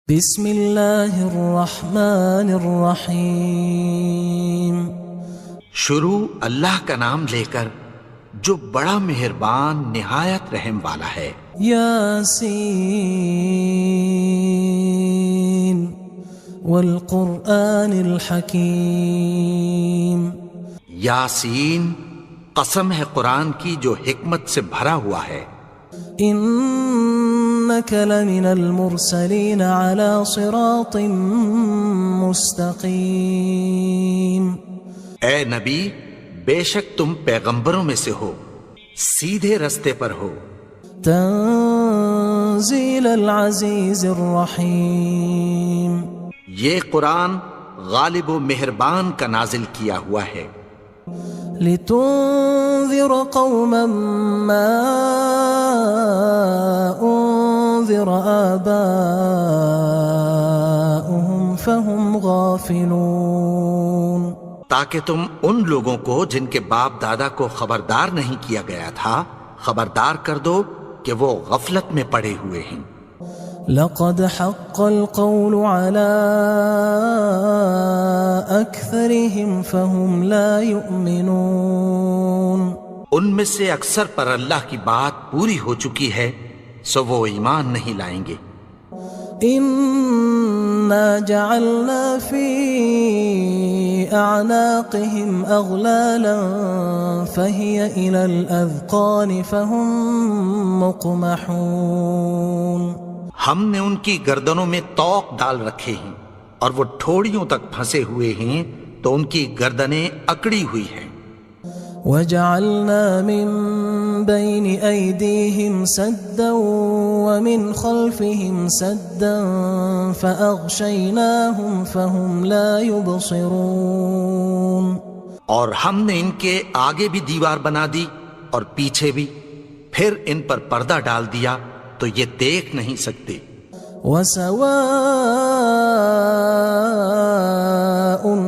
بسم اللہ الرحمن الرحیم۔ شروع اللہ کا نام لے کر جو بڑا مہربان نہایت رحم والا ہے۔ یاسین والقرآن الحکیم۔ یاسین، قسم ہے قرآن کی جو حکمت سے بھرا ہوا ہے۔ انک لمن المرسلین علی صراط مستقیم۔ اے نبی، بے شک تم پیغمبروں میں سے ہو، سیدھے رستے پر ہو۔ تنزیل العزیز الرحیم۔ یہ قرآن غالب و مہربان کا نازل کیا ہوا ہے۔ لتنذر قوما ما انذر آباؤهم فهم غافلون۔ تاکہ تم ان لوگوں کو جن کے باپ دادا کو خبردار نہیں کیا گیا تھا خبردار کر دو کہ وہ غفلت میں پڑے ہوئے ہیں۔ لقد حق القول على أكثرهم فهم لا يؤمنون۔ ان میں سے اکثر پر اللہ کی بات پوری ہو چکی ہے سو وہ ایمان نہیں لائیں گے۔ إنا جعلنا في أعناقهم أغلالا فهي إلى الأذقان فهم مقمحون۔ ہم نے ان کی گردنوں میں طوق ڈال رکھے ہیں اور وہ ٹھوڑیوں تک پھنسے ہوئے ہیں تو ان کی گردنیں اکڑی ہوئی ہیں۔ وجعلنا من بين أيديهم سدا ومن خلفهم سدا فأغشيناهم فهم لا يبصرون۔ اور ہم نے ان کے آگے بھی دیوار بنا دی اور پیچھے بھی، پھر ان پر پردہ ڈال دیا تو یہ دیکھ نہیں سکتے۔ وسواء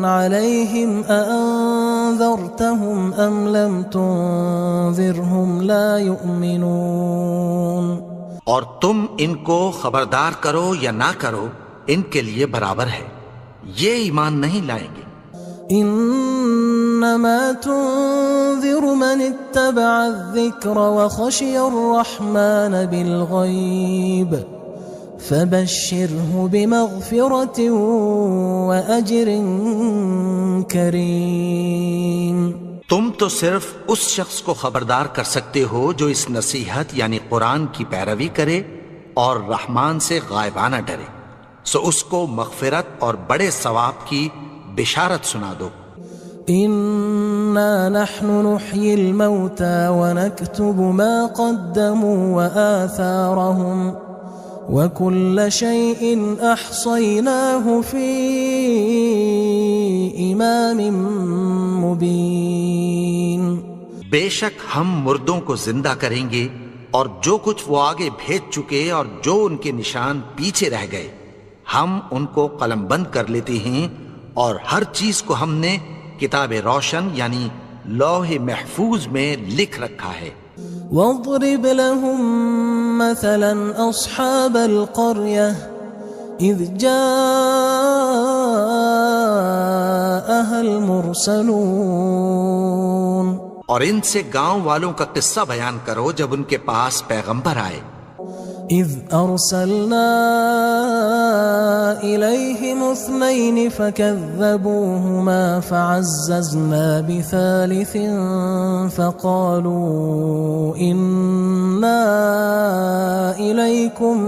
عليهم أأنذرتهم أم لم تنذرهم لا يؤمنون۔ اور تم ان کو خبردار کرو یا نہ کرو ان کے لیے برابر ہے، یہ ایمان نہیں لائیں گے۔ انما تنذر من اتبع الذکر وخشی الرحمن بالغیب فبشره بمغفرة وأجر کریم۔ تم تو صرف اس شخص کو خبردار کر سکتے ہو جو اس نصیحت یعنی قرآن کی پیروی کرے اور رحمان سے غائبانہ ڈرے، سو اس کو مغفرت اور بڑے ثواب کی بشارت سنا دو۔ انا نحن نحيي الموتى ونكتب ما قدموا وآثارهم وكل شيء احصيناه في امام مبين۔ بے شک ہم مردوں کو زندہ کریں گے اور جو کچھ وہ آگے بھیج چکے اور جو ان کے نشان پیچھے رہ گئے ہم ان کو قلم بند کر لیتے ہیں، اور ہر چیز کو ہم نے کتاب روشن یعنی لوح محفوظ میں لکھ رکھا ہے۔ واضرب لهم مثلا اصحاب القرية اذ جاءها المرسلون۔ اور ان سے گاؤں والوں کا قصہ بیان کرو جب ان کے پاس پیغمبر آئے۔ اذ ارسلنا الیہم اثنین فکذبوہما فعززنا بثالث فقالوا انا الیکم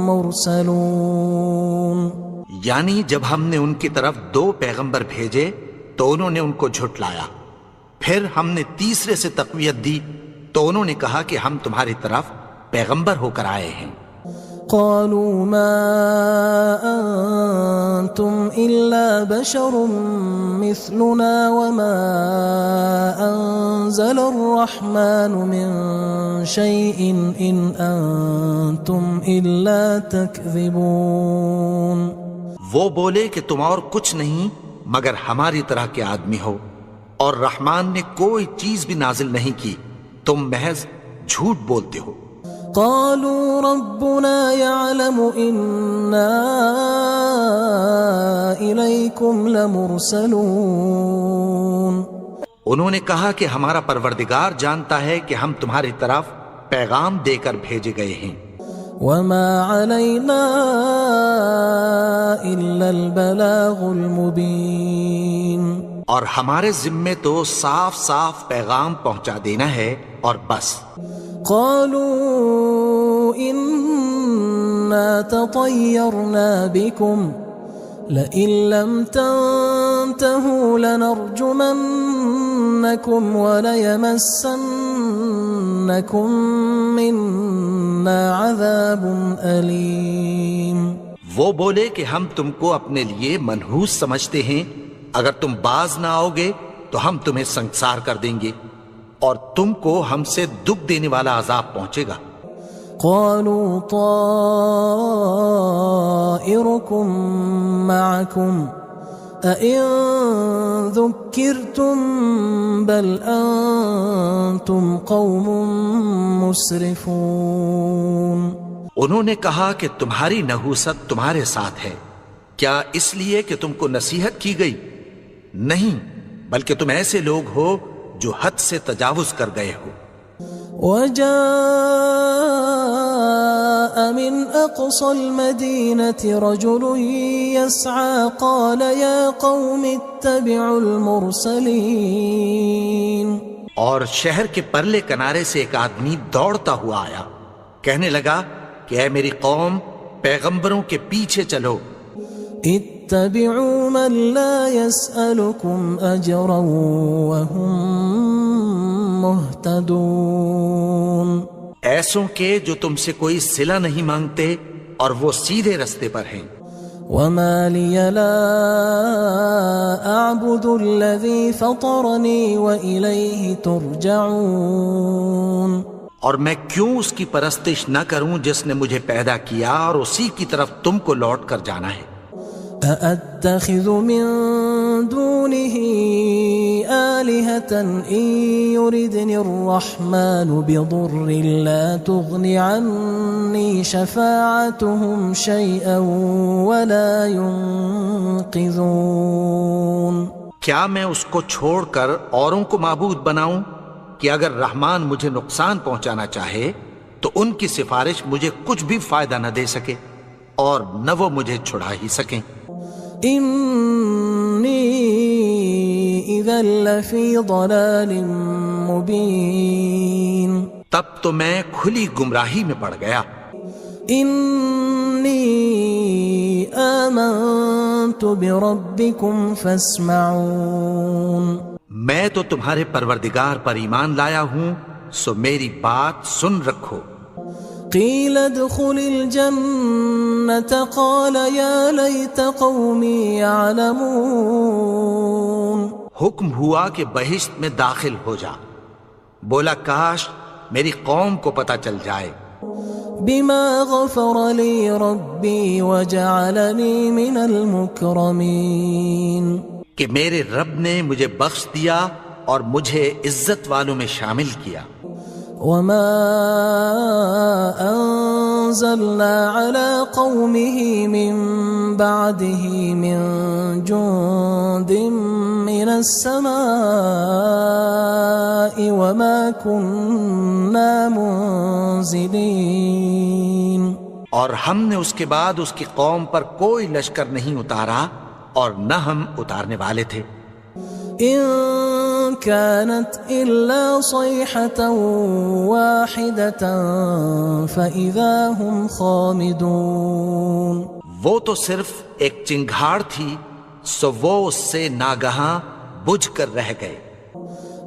مرسلون۔ یعنی جب ہم نے ان کی طرف 2 پیغمبر بھیجے تو انہوں نے ان کو جھٹلایا، پھر ہم نے تیسرے سے تقویت دی تو انہوں نے کہا کہ ہم تمہاری طرف پیغمبر ہو کر آئے ہیں۔ قالوا ما انتم الا بشر مثلنا وما انزل الرحمن من شيء ان انتم الا تكذبون۔ وہ بولے کہ تم اور کچھ نہیں مگر ہماری طرح کے آدمی ہو، اور رحمان نے کوئی چیز بھی نازل نہیں کی، تم محض جھوٹ بولتے ہو۔ قالوا ربنا يعلم إنا إليكم لمرسلون. انہوں نے کہا کہ ہمارا پروردگار جانتا ہے کہ ہم تمہاری طرف پیغام دے کر بھیجے گئے ہیں. وما علينا إلا البلاغ المبين. اور ہمارے ذمے تو صاف صاف پیغام پہنچا دینا ہے اور بس. قالوا إنا تطيرنا بكم لئن لم تنتهوا لنرجمنكم وليمسنكم منا عذاب أليم. وہ بولے کہ ہم تم کو اپنے لیے منحوس سمجھتے ہیں، اگر تم باز نہ آؤ گے تو ہم تمہیں سنگسار کر دیں گے اور تم کو ہم سے دکھ دینے والا عذاب پہنچے گا. قالوا طائركم معكم أئن ذكرتم بل أنتم قوم مسرفون. انہوں نے کہا کہ تمہاری نحوست تمہارے ساتھ ہے، کیا اس لیے کہ تم کو نصیحت کی گئی؟ نہیں، بلکہ تم ایسے لوگ ہو جو حد سے تجاوز کر گئے ہو. وجاء من أقصى المدينة رجل يسعى قال يا قوم اتبعوا المرسلين. اور شہر کے پرلے کنارے سے ایک آدمی دوڑتا ہوا آیا، کہنے لگا کہ اے میری قوم، پیغمبروں کے پیچھے چلو. اتبعوا من لا يسألكم أجرا وهم مهتدون. ایسوں کے جو تم سے کوئی صلہ نہیں مانگتے اور وہ سیدھے رستے پر ہیں. وما لي لا أعبد الذي فطرني وإليه ترجعون. اور میں کیوں اس کی پرستش نہ کروں جس نے مجھے پیدا کیا اور اسی کی طرف تم کو لوٹ کر جانا ہے. أأتخذ من دونه آلهة إن يردني الرحمن بضر لا تغن عني شفاعتهم شيئا ولا ينقذون. کیا میں اس کو چھوڑ کر اوروں کو معبود بناؤں کہ اگر رحمان مجھے نقصان پہنچانا چاہے تو ان کی سفارش مجھے کچھ بھی فائدہ نہ دے سکے اور نہ وہ مجھے چھڑا ہی سکیں. إني إذا لفي ضلال مبين. تب تو میں کھلی گمراہی میں پڑ گیا. إني آمنت بربكم فاسمعون. میں تو تمہارے پروردگار پر ایمان لایا ہوں، سو میری بات سن رکھو. قيل ادخل الجنة قال يا ليت قومي يعلمون. حکم ہوا کہ بہشت میں داخل ہو جا. بولا کاش میری قوم کو پتہ چل جائے. بما غفر لي ربي وجعلني من المكرمين. کہ میرے رب نے مجھے بخش دیا اور مجھے عزت والوں میں شامل کیا. وما أنزلنا على قومه من بعده من جند من السماء وما كنا منزلين. اور ہم نے اس کے بعد اس کی قوم پر کوئی لشکر نہیں اتارا اور نہ ہم اتارنے والے تھے. إن كانت إلا صيحة واحدة فإذا هم خامدون. وہ تو صرف ایک چنگھاڑ تھی، سو وہ اس سے ناگہاں بجھ کر رہ گئے.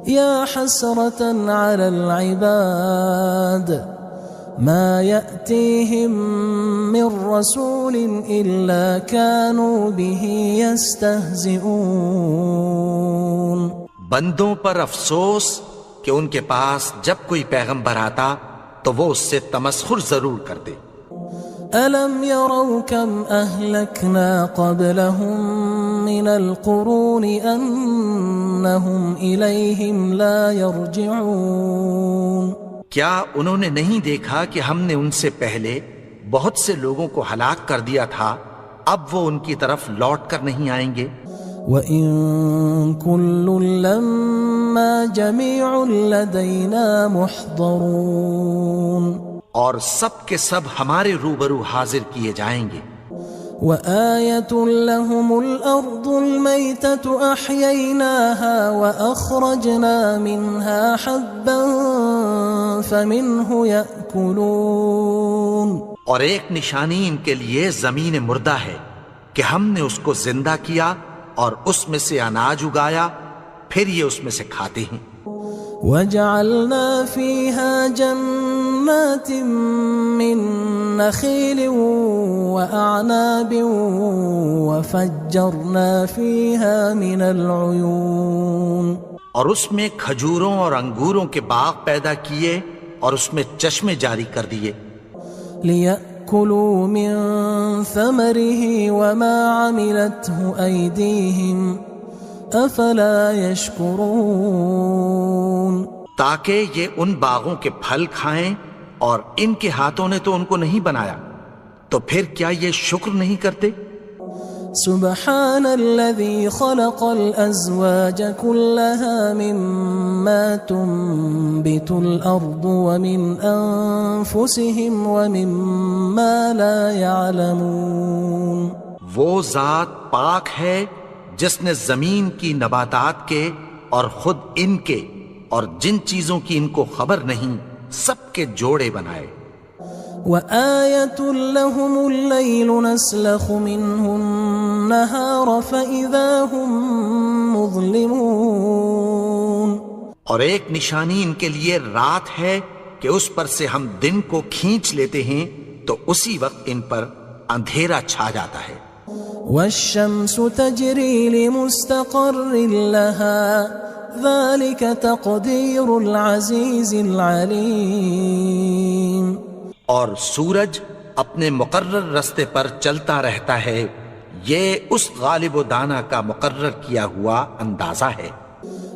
يا حسرة على العباد ما يأتيهم من رسول إلا كانوا به يستهزئون. بندوں پر افسوس کہ ان کے پاس جب کوئی پیغمبر آتا تو وہ اس سے تمسخر ضرور کرتے. ألم يروا كم أهلكنا قبلهم من القرون أنهم إليهم لا يرجعون. کیا انہوں نے نہیں دیکھا کہ ہم نے ان سے پہلے بہت سے لوگوں کو ہلاک کر دیا تھا، اب وہ ان کی طرف لوٹ کر نہیں آئیں گے؟ وَإِن كُلٌّ لَمَّا جَمِيعٌ لَدَيْنَا مُحْضَرُونَ، اور سب کے سب ہمارے روبرو حاضر کیے جائیں گے۔ وَآيَةٌ لَهُمُ الْأَرْضُ الْمَيْتَةُ أَحْيَيْنَاهَا وَأَخْرَجْنَا مِنْهَا حَبًّا فَمِنْهُ يَأْكُلُونَ، اور ایک نشانی ان کے لیے زمین مردہ ہے کہ ہم نے اس کو زندہ کیا اور اس میں سے اناج اگایا، پھر یہ اس میں سے کھاتے ہیں۔ وَجَعَلْنَا فِيهَا جَنَّاتٍ مِّن نَخِيلٍ وَأَعْنَابٍ وَفَجَّرْنَا فِيهَا مِنَ الْعُيُونِ، اور اس میں کھجوروں اور انگوروں کے باغ پیدا کیے اور اس میں چشمے جاری کر دیے۔ لِيَأْكُلُوا مِن ثَمَرِهِ وَمَا عَمِلَتْهُ أَيْدِيهِمْ أَفَلَا يَشْكُرُونَ، تاکہ یہ ان باغوں کے پھل کھائیں، اور ان کے ہاتھوں نے تو ان کو نہیں بنایا، تو پھر کیا یہ شکر نہیں کرتے؟ سبحان الذي خلق الأزواج كلها مما تنبت الأرض ومن أنفسهم ومما لا يعلمون، وہ ذات پاک ہے جس نے زمین کی نباتات کے اور خود ان کے اور جن چیزوں کی ان کو خبر نہیں سب کے جوڑے بنائے۔ وَآيَةٌ لَهُمُ اللَّيْلُ نَسْلَخُ مِنْهُ النَّهَارَ فَإِذَا هُمْ مُظْلِمُونَ، اور ایک نشانی ان کے لیے رات ہے کہ اس پر سے ہم دن کو کھینچ لیتے ہیں تو اسی وقت ان پر اندھیرا چھا جاتا ہے۔ وَالشَّمْسُ تَجْرِي لِمُسْتَقَرٍّ لَهَا ذَلِكَ تَقْدِيرُ الْعَزِيزِ الْعَلِيمِ، اور سورج اپنے مقرر رستے پر چلتا رہتا ہے، یہ اس غالب و دانا کا مقرر کیا ہوا اندازہ ہے۔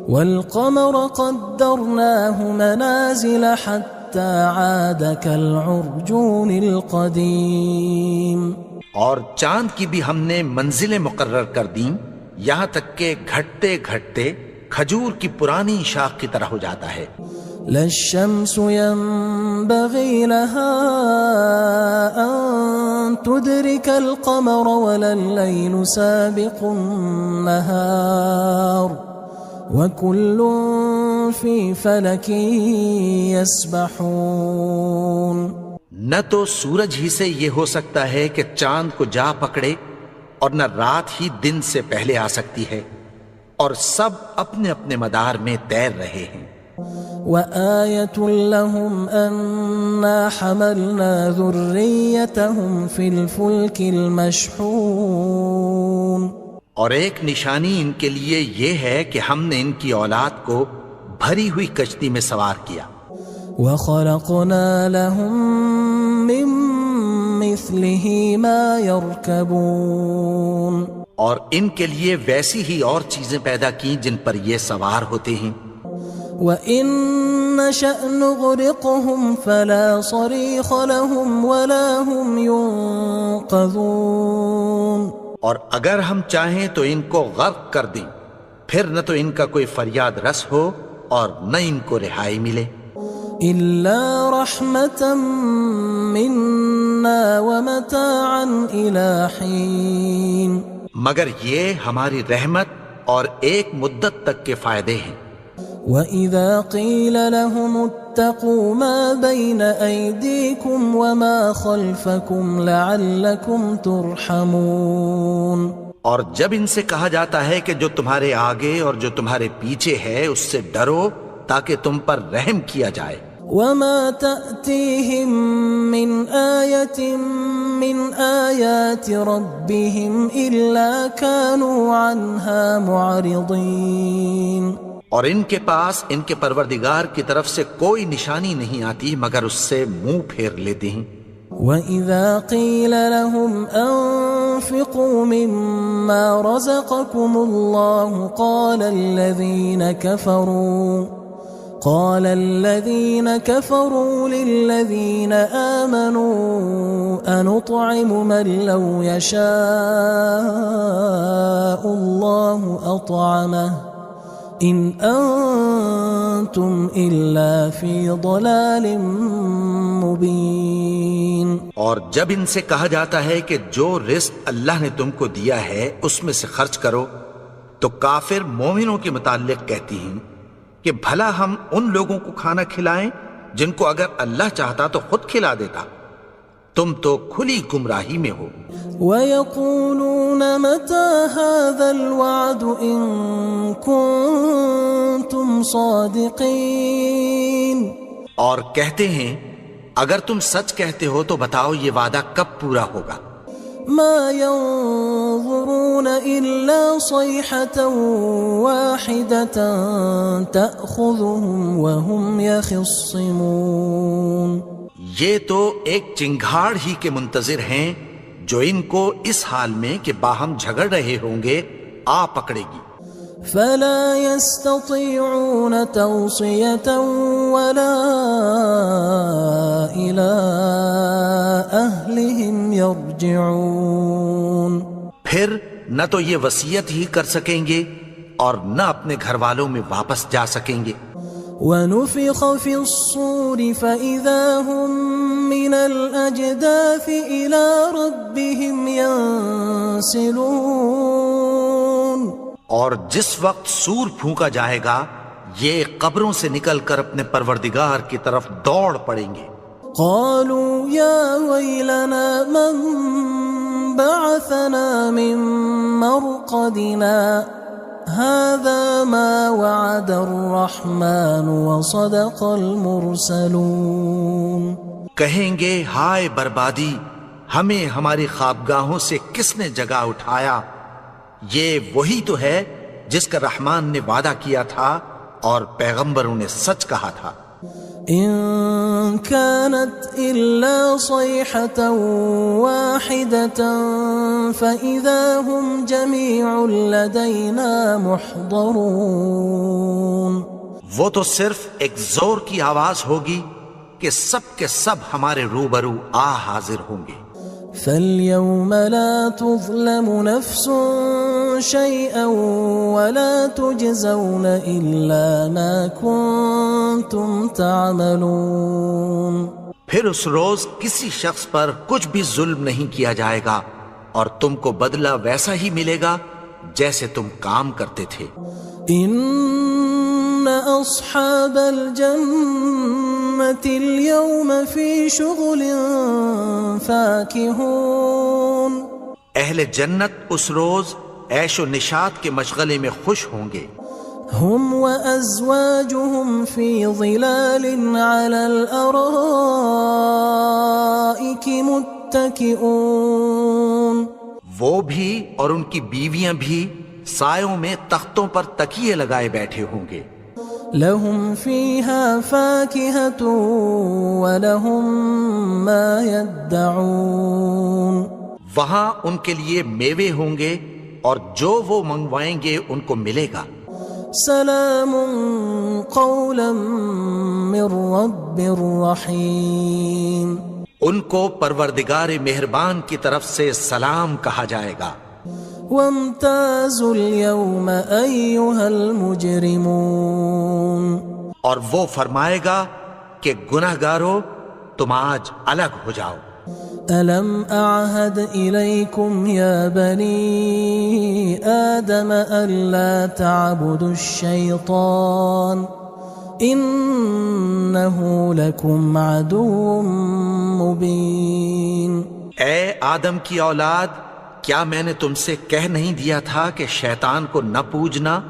وَالْقَمَرَ قَدَّرْنَاهُ مَنَازِلَ حَتَّى عَادَ كَالْعُرْجُونِ الْقَدِيمِ، اور چاند کی بھی ہم نے منزلیں مقرر کر دیں، یہاں تک کہ گھٹتے گھٹتے کھجور کی پرانی شاخ کی طرح ہو جاتا ہے۔ لا الشمس ينبغي لها أن تدرك القمر ولا الليل سابق النهار وكل في فلك يسبحون، نہ تو سورج ہی سے یہ ہو سکتا ہے کہ چاند کو جا پکڑے، اور نہ رات ہی دن سے پہلے آ سکتی ہے، اور سب اپنے اپنے مدار میں تیر رہے ہیں۔ وَآيَةٌ لَهُمْ أَنَّا حَمَلْنَا ذُرِّيَّتَهُمْ فِي الْفُلْكِ الْمَشْحُونِ، اور ایک نشانی ان کے لیے یہ ہے کہ ہم نے ان کی اولاد کو بھری ہوئی کشتی میں سوار کیا۔ وَخَلَقْنَا لَهُم مِّن مِّثْلِهِ مَا يَرْكَبُونَ، اور ان کے لیے ویسی ہی اور چیزیں پیدا کی جن پر یہ سوار ہوتے ہیں۔ وَإِن نَّشَأْ نُغْرِقْهُمْ فَلَا صَرِيخَ لَهُمْ وَلَا هُمْ يُنقَذُونَ، اور اگر ہم چاہیں تو ان کو غرق کر دیں، پھر نہ تو ان کا کوئی فریاد رس ہو اور نہ ان کو رہائی ملے۔ إِلَّا رَحْمَةً مِّنَّا وَمَتَاعًا إِلَى حِينٍ، مگر یہ ہماری رحمت اور ایک مدت تک کے فائدے ہیں۔ وَإِذَا قِيلَ لَهُمُ اتَّقُوا مَا بَيْنَ أَيْدِيكُمْ وَمَا خَلْفَكُمْ لَعَلَّكُمْ تُرْحَمُونَ، اور جب ان سے کہا جاتا ہے کہ جو تمہارے آگے اور جو تمہارے پیچھے ہے اس سے ڈرو تاکہ تم پر رحم کیا جائے۔ وَمَا تَأْتِيهِم مِّنْ آيَةٍ مِّنْ آيَاتِ رَبِّهِمْ إِلَّا كَانُوا عَنْهَا مُعْرِضِينَ، اور ان کے پاس ان کے پروردگار کی طرف سے کوئی نشانی نہیں آتی مگر اس سے منہ پھیر لیتے ہیں۔ وَإِذَا قِيلَ لَهُمْ أَنفِقُوا مِمَّا رَزَقَكُمُ اللَّهُ قال الذين كفروا للذين آمنوا أنطعم من لو يشاء الله أطعمه إن أنتم إلا في ضلال مبين. اور جب ان سے کہا جاتا ہے کہ جو رزق اللہ نے تم کو دیا ہے اس میں سے خرچ کرو، تو کافر مومنوں کے متعلق کہتی ہیں کہ بھلا ہم ان لوگوں کو کھانا کھلائیں جن کو اگر اللہ چاہتا تو خود کھلا دیتا. تم تو کھلی گمراہی میں ہو. وَيَقُولُونَ مَتَى هَذَا الْوَعْدُ إِن كُنتُمْ صَادِقِينَ. اور کہتے ہیں اگر تم سچ کہتے ہو تو بتاؤ یہ وعدہ کب پورا ہوگا. ما ينظرون إلا صيحة واحدة تأخذهم وهم يخصمون. یہ تو ایک چنگھاڑ ہی کے منتظر ہیں جو ان کو اس حال میں کہ باہم جھگڑ رہے ہوں گے آ پکڑے گی. فلا يستطيعون توصية ولا إلى أهلهم يرجعون. پھر نہ تو یہ وصیت ہی کر سکیں گے اور نہ اپنے گھر والوں میں واپس جا سکیں گے. وَنُفِخَ فِي الصُّورِ فَإِذَا هُم مِّنَ الْأَجْدَاثِ إِلَى رَبِّهِمْ يَنسِلُونَ. اور جس وقت سور پھونکا جائے گا یہ قبروں سے نکل کر اپنے پروردگار کی طرف دوڑ پڑیں گے. قالوا يا ويلنا من بعثنا من مرقدنا هذا ما وعد الرحمن وصدق المرسلون. کہیں گے ہائے بربادی، ہمیں ہماری خوابگاہوں سے کس نے جگا اٹھایا. یہ وہی تو ہے جس کا رحمان نے وعدہ کیا تھا اور پیغمبروں نے سچ کہا تھا. إن كانت إلا صيحة واحدة فإذا هم جميع لدينا محضرون. وہ تو صرف ایک زور کی آواز ہوگی کہ سب کے سب ہمارے روبرو آ حاضر ہوں گے. فاليوم لا تظلم نفس شيئا ولا تجزون إلا ما كنتم تعملون. پھر اس روز کسی شخص پر کچھ بھی ظلم نہیں کیا جائے گا اور تم کو بدلہ ویسا ہی ملے گا جیسے تم کام کرتے تھے. إن أصحاب الجنة اليوم في شغل فاكهون. اہل جنت اس روز عیش و نشاط کے مشغلے میں خوش ہوں گے. هم وأزواجهم في ظلال على الأرائك متكئون. وہ بھی اور ان کی بیویاں بھی سایوں میں تختوں پر تکیے لگائے بیٹھے ہوں گے. لهم فيها فاكهة ولهم ما يدعون. وہاں ان کے لیے میوے ہوں گے اور جو وہ منگوائیں گے ان کو ملے گا. سلام قولا من رب رحیم. ان کو پروردگار مہربان کی طرف سے سلام کہا جائے گا. وامتازوا اليوم أيها المجرمون. اور وہ فرمائے گا کہ گناہگارو تم آج الگ ہو جاؤ. ألم أعهد إليكم يا بني آدم ألا تعبدوا الشيطان إنه لكم عدو مبين. اے آدم کی اولاد، کیا میں نے تم سے کہہ نہیں دیا تھا کہ شیطان کو نہ پوجنا،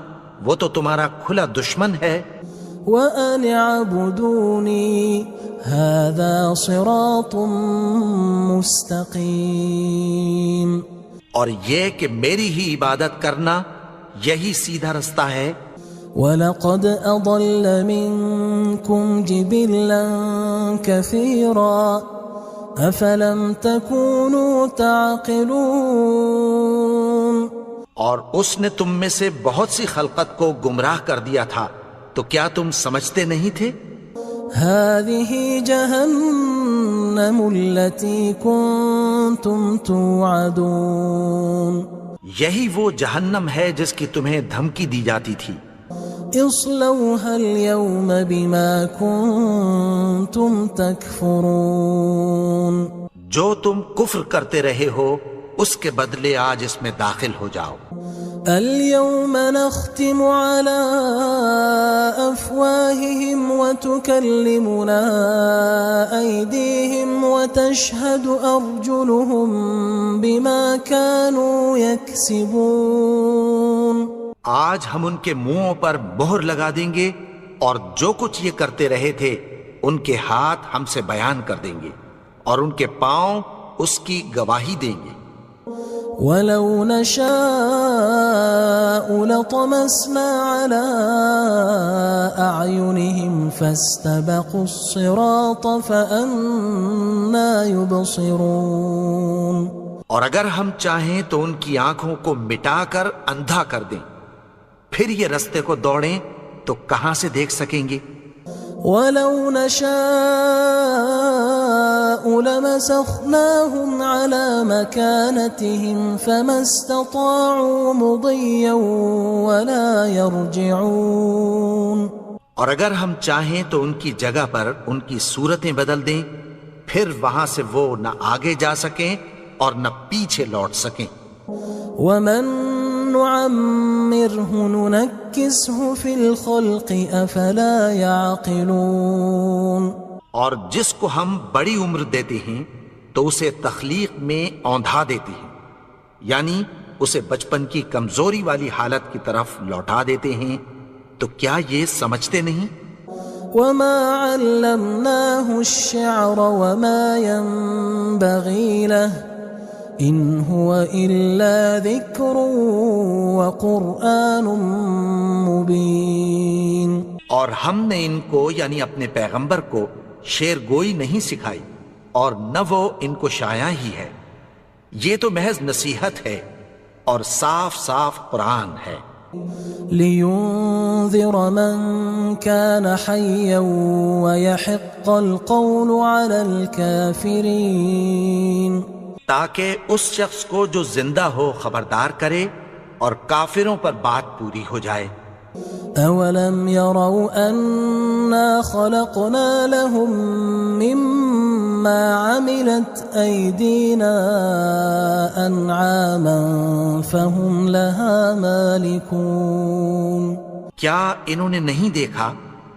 وہ تو تمہارا کھلا دشمن ہے. وَأَنِ اعْبُدُونِي هَذَا صِرَاطٌ مُسْتَقِيمٌ. اور یہ کہ میری ہی عبادت کرنا یہی سیدھا رستہ ہے. وَلَقَدْ أَضَلَّ مِنْكُمْ جِبِلًّا كَثِيرًا أَفَلَمْ تَكُونُوا تَعْقِلُونَ. اور اس نے تم میں سے بہت سی خلقت کو گمراہ کر دیا تھا، تو کیا تم سمجھتے نہیں تھے؟ هذه جهنم التي كنتم توعدون یہی وہ جہنم ہے جس کی تمہیں دھمکی دی جاتی تھی. اصلوها اليوم بما كنتم تكفرون جو تم کفر کرتے رہے ہو اس کے بدلے آج اس میں داخل ہو جاؤ. اليوم نختم على أفواههم وتكلمنا أيديهم وتشهد أرجلهم بما كانوا يكسبون. آج ہم ان کے منہوں پر مہر لگا دیں گے اور جو کچھ یہ کرتے رہے تھے ان کے ہاتھ ہم سے بیان کر دیں گے اور ان کے پاؤں اس کی گواہی دیں گے. وَلَوْ نَشَاءُ لَطَمَسْنَا عَلَىٰ أَعْيُنِهِمْ فَاسْتَبَقُوا الصِّرَاطَ فَأَنَّىٰ يُبْصِرُونَ. اور اگر ہم چاہیں تو ان کی آنکھوں کو مٹا کر اندھا کر دیں، پھر یہ رستے کو دوڑیں تو کہاں سے دیکھ سکیں گے؟ وَلَوْ نَشَاءُ لَمَسَخْنَاهُمْ عَلَىٰ مَكَانَتِهِمْ فَمَا اسْتَطَاعُوا مُضِيًّا وَلَا يَرْجِعُونَ. اور اگر ہم چاہیں تو ان کی جگہ پر ان کی صورتیں بدل دیں، پھر وہاں سے وہ نہ آگے جا سکیں اور نہ پیچھے لوٹ سکیں. وَمَن نُعَمِّرْهُ نُنَكِّسْهُ فِي الْخَلْقِ أَفَلَا يَعْقِلُونَ. اور جس کو ہم بڑی عمر دیتے ہیں تو اسے تخلیق میں اوندھا دیتے ہیں، یعنی اسے بچپن کی کمزوری والی حالت کی طرف لوٹا دیتے ہیں. تو کیا یہ سمجھتے نہیں؟ وَمَا عَلَّمْنَاهُ الشِّعْرَ وَمَا يَنبَغِي لَهُ إِنْ هُوَ إِلَّا ذِكْرٌ وَقُرْآنٌ مُبِينٌ. اور ہم نے ان کو یعنی اپنے پیغمبر کو شعر گوئی نہیں سکھائی اور نہ وہ ان کو شاعر ہی ہے، یہ تو محض نصیحت ہے اور صاف صاف قرآن ہے. لِيُنذِرَ مَن كَانَ حَيًّا وَيَحِقَّ الْقَوْلُ عَلَى الْكَافِرِينَ. تاکہ اس شخص کو جو زندہ ہو خبردار کرے اور کافروں پر بات پوری ہو جائے. أَوَلَمْ يَرَوْا أَنَّا خَلَقْنَا لَهُم مِّمَّا عَمِلَتْ أَيْدِينَا أَنْعَامًا فَهُمْ لَهَا مَالِكُونَ. کیا انہوں نے نہیں دیکھا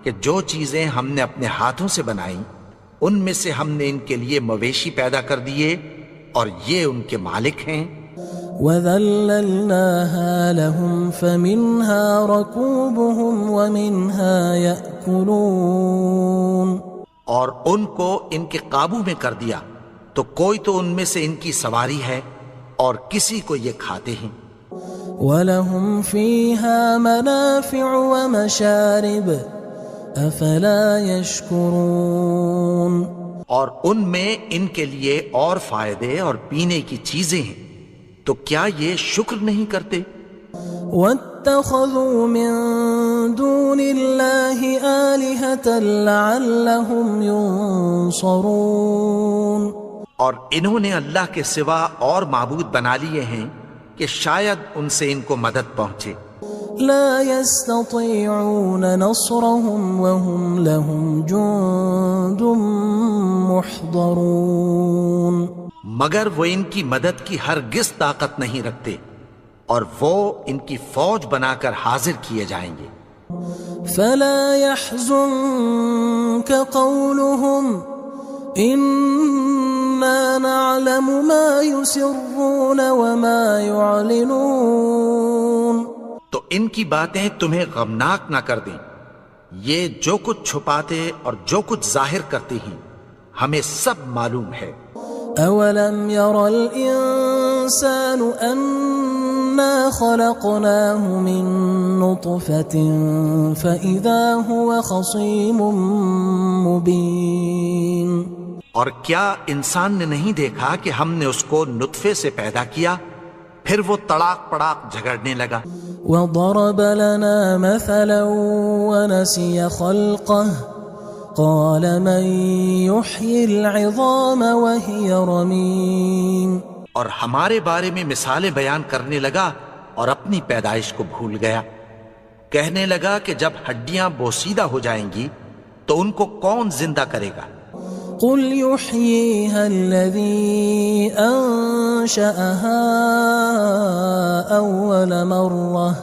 کہ جو چیزیں ہم نے اپنے ہاتھوں سے بنائیں ان میں سے ہم نے ان کے لیے مویشی پیدا کر دیے اور یہ ان کے مالک ہیں. وَذَلَّلْنَاهَا لَهُمْ فَمِنْهَا رَكُوبُهُمْ وَمِنْهَا يَأْكُلُونَ. اور ان کو ان کے قابو میں کر دیا تو کوئی تو ان میں سے ان کی سواری ہے اور کسی کو یہ کھاتے ہیں. وَلَهُمْ فِيهَا مَنَافِعُ وَمَشَارِبُ أَفَلَا يَشْكُرُونَ. اور ان میں ان کے لیے اور فائدے اور پینے کی چیزیں ہیں، تو کیا یہ شکر نہیں کرتے؟ وَاتَّخَذُوا مِن دُونِ اللَّهِ آلِهَةً لَعَلَّهُمْ يُنصَرُونَ. اور انہوں نے اللہ کے سوا اور معبود بنا لیے ہیں کہ شاید ان سے ان کو مدد پہنچے. لا يستطيعون نصرهم وهم لهم جند محضرون. مگر وہ ان کی مدد کی ہرگز طاقت نہیں رکھتے اور وہ ان کی فوج بنا کر حاضر کیے جائیں گے. فلا يحزنك قولهم إنا نعلم ما يسرون وما يعلنون. تو ان کی باتیں تمہیں غمناک نہ کر دیں، یہ جو کچھ چھپاتے اور جو کچھ ظاہر کرتے ہیں ہمیں سب معلوم ہے. أَوَلَمْ يَرَ الْإِنسَانُ أَنَّا خَلَقْنَاهُ مِن نُّطْفَةٍ فَإِذَا هُوَ خَصِيمٌ مُّبِينٌ. اور کیا انسان نے نہیں دیکھا کہ ہم نے اس کو نطفے سے پیدا کیا، پھر وہ تڑاک پڑاک جھگڑنے لگا. وضرب لنا مثلا ونسي خلقه قال من يحيي العظام وهي رميم اور ہمارے بارے میں مثالیں بیان کرنے لگا اور اپنی پیدائش کو بھول گیا. کہنے لگا کہ جب ہڈیاں بوسیدہ ہو جائیں گی تو ان کو کون زندہ کرے گا؟ قل يحييها الذي أنشأها أول مرة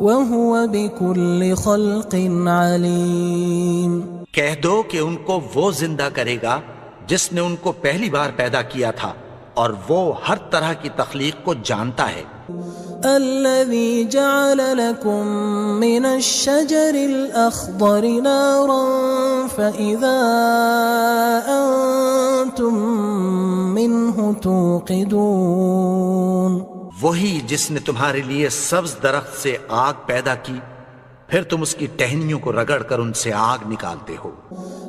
وهو بكل خلق عليم. کہہ دو کہ ان کو وہ زندہ کرے گا جس نے ان کو پہلی بار پیدا کیا تھا اور وہ ہر طرح کی تخلیق کو جانتا ہے. الذي جعل لكم من الشجر الأخضر نارا فإذا أنتم منه توقدون. وہی جس نے تمہارے لیے سبز درخت سے آگ پیدا کی پھر تم اس کی ٹہنیوں کو رگڑ کر ان سے آگ نکالتے ہو.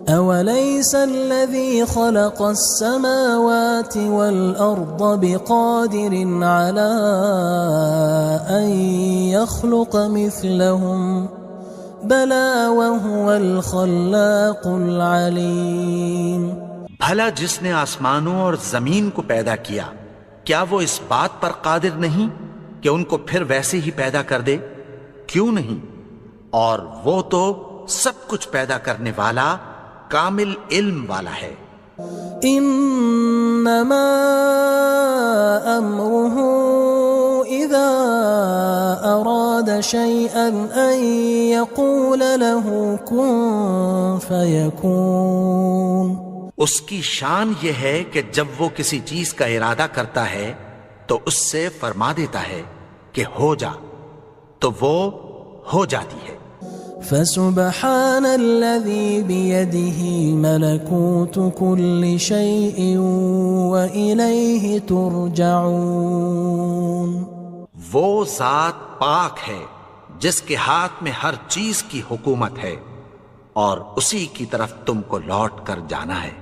أوليس الذي خلق السماوات والأرض بقادر على أن يخلق مثلهم بلى وهو الخلاق العليم. بھلا جس نے آسمانوں اور زمین کو پیدا کیا کیا وہ اس بات پر قادر نہیں کہ ان کو پھر ویسے ہی پیدا کر دے؟ کیوں نہیں؟ اور وہ تو سب کچھ پیدا کرنے والا کامل علم والا ہے. انما امره اذا اراد شيئا ان يقول له كن فيكون. اس کی شان یہ ہے کہ جب وہ کسی چیز کا ارادہ کرتا ہے تو اس سے فرما دیتا ہے کہ ہو جا تو وہ ہو جاتی ہے. فسبحان الذي بيده ملكوت كل شيء وإليه ترجعون. وہ ذات پاک ہے جس کے ہاتھ میں ہر چیز کی حکومت ہے اور اسی کی طرف تم کو لوٹ کر جانا ہے.